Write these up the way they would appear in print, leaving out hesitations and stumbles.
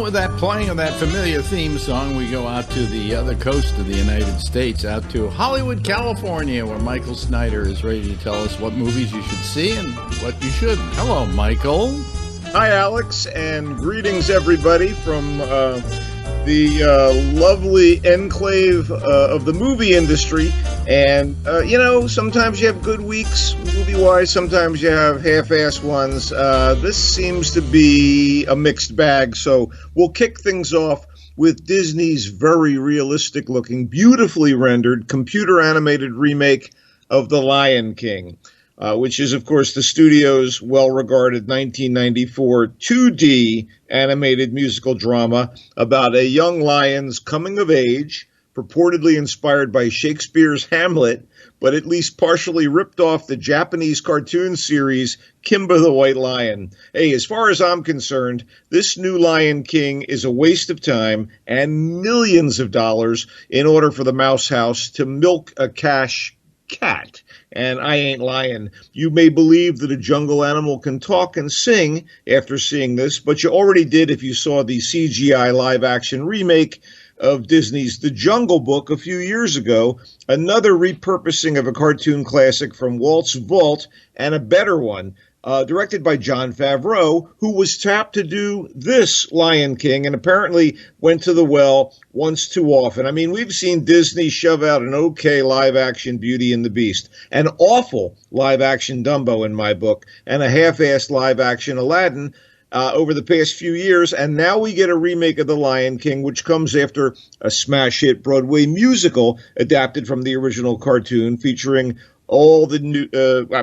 with that playing of that familiar theme song, we go out to the other coast of the United States, out to Hollywood, California, where Michael Snyder is ready to tell us what movies you should see and what you shouldn't. Hello, Michael. Hi, Alex, and greetings, everybody, from the lovely enclave of the movie industry. And, sometimes you have good weeks, movie-wise. Sometimes you have half-assed ones. This seems to be a mixed bag. So we'll kick things off with Disney's very realistic-looking, beautifully rendered, computer-animated remake of The Lion King, which is, of course, the studio's well-regarded 1994 2D animated musical drama about a young lion's coming of age, purportedly inspired by Shakespeare's Hamlet, but at least partially ripped off the Japanese cartoon series Kimba the White Lion. Hey, as far as I'm concerned, this new Lion King is a waste of time and millions of dollars in order for the Mouse House to milk a cash cat. And I ain't lying. You may believe that a jungle animal can talk and sing after seeing this, but you already did if you saw the CGI live-action remake of Disney's The Jungle Book a few years ago, another repurposing of a cartoon classic from Walt's vault, and a better one, directed by Jon Favreau, who was tapped to do this Lion King and apparently went to the well once too often. I mean, we've seen Disney shove out an okay live-action Beauty and the Beast, an awful live-action Dumbo in my book, and a half-assed live-action Aladdin over the past few years, and now we get a remake of The Lion King, which comes after a smash hit Broadway musical adapted from the original cartoon, featuring all the new,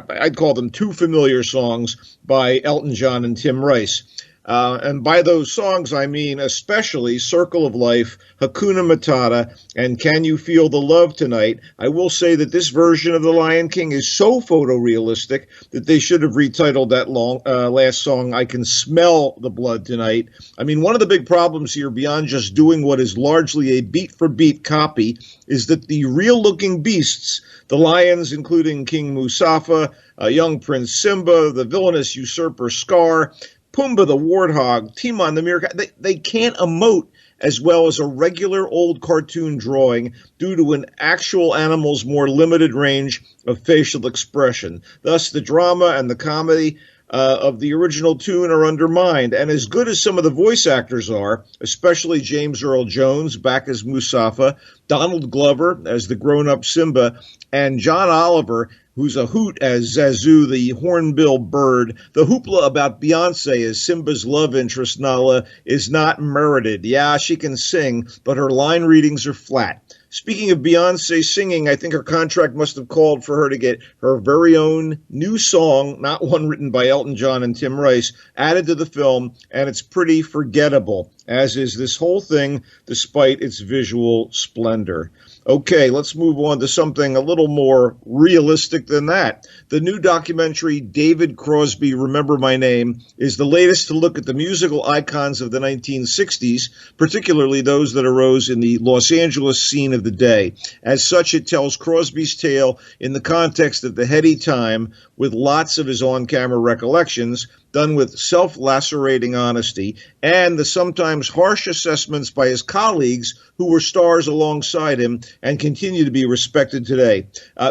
I'd call them too familiar songs by Elton John and Tim Rice. And by those songs, I mean especially Circle of Life, Hakuna Matata, and Can You Feel the Love Tonight. I will say that this version of The Lion King is so photorealistic that they should have retitled that last song, I Can Smell the Blood Tonight. I mean, one of the big problems here, beyond just doing what is largely a beat-for-beat copy, is that the real-looking beasts, the lions, including King Mustafa, young Prince Simba, the villainous usurper Scar, Pumbaa the warthog, Timon the meerkat, they can't emote as well as a regular old cartoon drawing due to an actual animal's more limited range of facial expression. Thus, the drama and the comedy of the original tune are undermined. And as good as some of the voice actors are, especially James Earl Jones back as Mustafa, Donald Glover as the grown-up Simba, and John Oliver, who's a hoot as Zazu, the hornbill bird, the hoopla about Beyonce as Simba's love interest, Nala, is not merited. Yeah, she can sing, but her line readings are flat. Speaking of Beyonce singing, I think her contract must have called for her to get her very own new song, not one written by Elton John and Tim Rice, added to the film, and it's pretty forgettable, as is this whole thing, despite its visual splendor. Okay, let's move on to something a little more realistic than that. The new documentary, David Crosby, Remember My Name, is the latest to look at the musical icons of the 1960s, particularly those that arose in the Los Angeles scene of the day. As such, it tells Crosby's tale in the context of the heady time, with lots of his on-camera recollections, done with self-lacerating honesty, and the sometimes harsh assessments by his colleagues who were stars alongside him and continue to be respected today.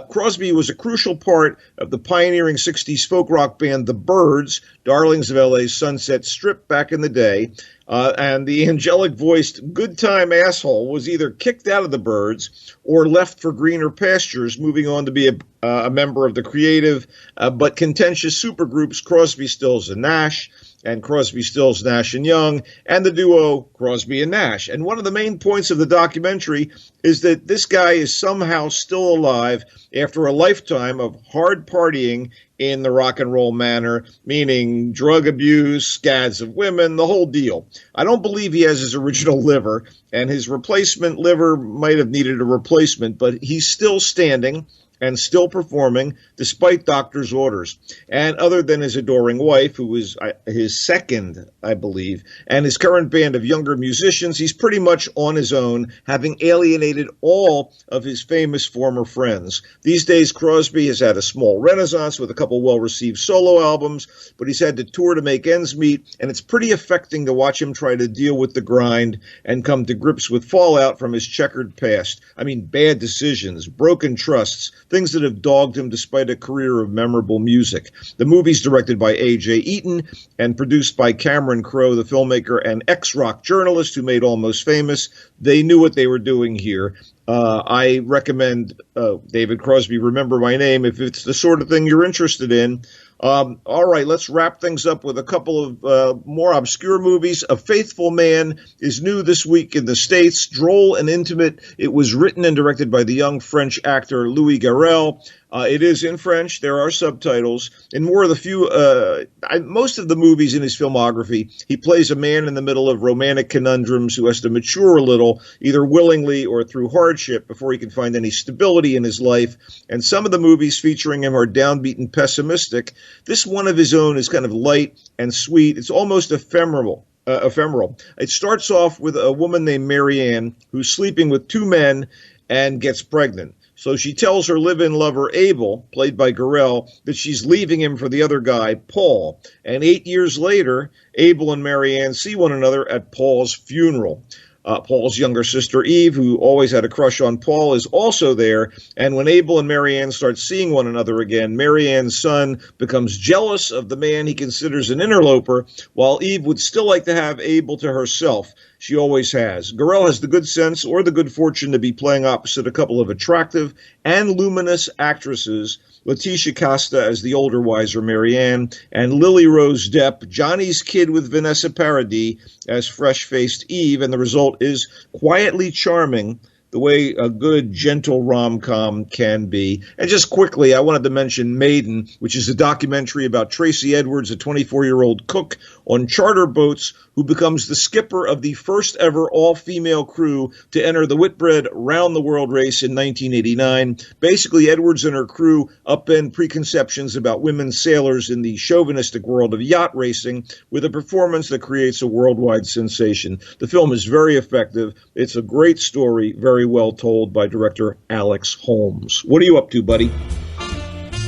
Crosby was a crucial part of the pioneering 60s folk rock band The Byrds, darlings of LA's Sunset Strip back in the day, and the angelic-voiced good-time asshole was either kicked out of the Byrds or left for greener pastures, moving on to be a member of the creative but contentious supergroups Crosby, Stills, and Nash, and Crosby, Stills, Nash and Young, and the duo Crosby and Nash. And one of the main points of the documentary is that this guy is somehow still alive after a lifetime of hard partying in the rock and roll manner, meaning drug abuse, scads of women, the whole deal. I don't believe he has his original liver, and his replacement liver might have needed a replacement, but he's still standing, and still performing despite doctor's orders. And other than his adoring wife, who was his second, I believe, and his current band of younger musicians, he's pretty much on his own, having alienated all of his famous former friends. These days, Crosby has had a small renaissance with a couple well-received solo albums, but he's had to tour to make ends meet, and it's pretty affecting to watch him try to deal with the grind and come to grips with fallout from his checkered past. I mean, bad decisions, broken trusts, things that have dogged him despite a career of memorable music. The movie's directed by A.J. Eaton and produced by Cameron Crowe, the filmmaker and ex-rock journalist who made Almost Famous. They knew what they were doing here. I recommend David Crosby, Remember My Name, if it's the sort of thing you're interested in. All right, let's wrap things up with a couple of more obscure movies. A Faithful Man is new this week in the States. Droll and intimate. It was written and directed by the young French actor Louis Garrel. It is in French. There are subtitles. In most of the movies in his filmography, he plays a man in the middle of romantic conundrums who has to mature a little, either willingly or through hardship, before he can find any stability in his life. And some of the movies featuring him are downbeat and pessimistic. This one of his own is kind of light and sweet. It's almost ephemeral. It starts off with a woman named Marianne who's sleeping with two men and gets pregnant. So she tells her live-in lover, Abel, played by Garrel, that she's leaving him for the other guy, Paul. And 8 years later, Abel and Marianne see one another at Paul's funeral. Paul's younger sister, Eve, who always had a crush on Paul, is also there. And when Abel and Marianne start seeing one another again, Marianne's son becomes jealous of the man he considers an interloper, while Eve would still like to have Abel to herself. She always has. Garrel has the good sense or the good fortune to be playing opposite a couple of attractive and luminous actresses, Letitia Costa as the older, wiser Marianne, and Lily Rose Depp, Johnny's kid with Vanessa Paradis as fresh-faced Eve, and the result is quietly charming, the way a good, gentle rom-com can be. And just quickly, I wanted to mention Maiden, which is a documentary about Tracy Edwards, a 24-year-old cook on charter boats who becomes the skipper of the first ever all-female crew to enter the Whitbread round-the-world race in 1989. Basically, Edwards and her crew upend preconceptions about women sailors in the chauvinistic world of yacht racing with a performance that creates a worldwide sensation. The film is very effective. It's a great story, very well told by director Alex Holmes. What are you up to, buddy?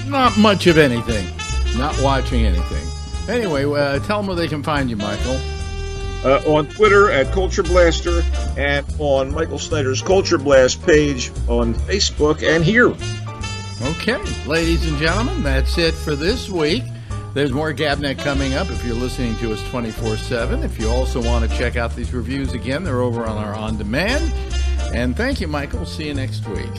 Not much of anything. Not watching anything. Anyway, tell them where they can find you, Michael. On Twitter at Culture Blaster and on Michael Snyder's Culture Blast page on Facebook and here. Okay, ladies and gentlemen, that's it for this week. There's more GABNet coming up if you're listening to us 24/7. If you also want to check out these reviews again, they're over on our On Demand. And thank you, Michael. See you next week.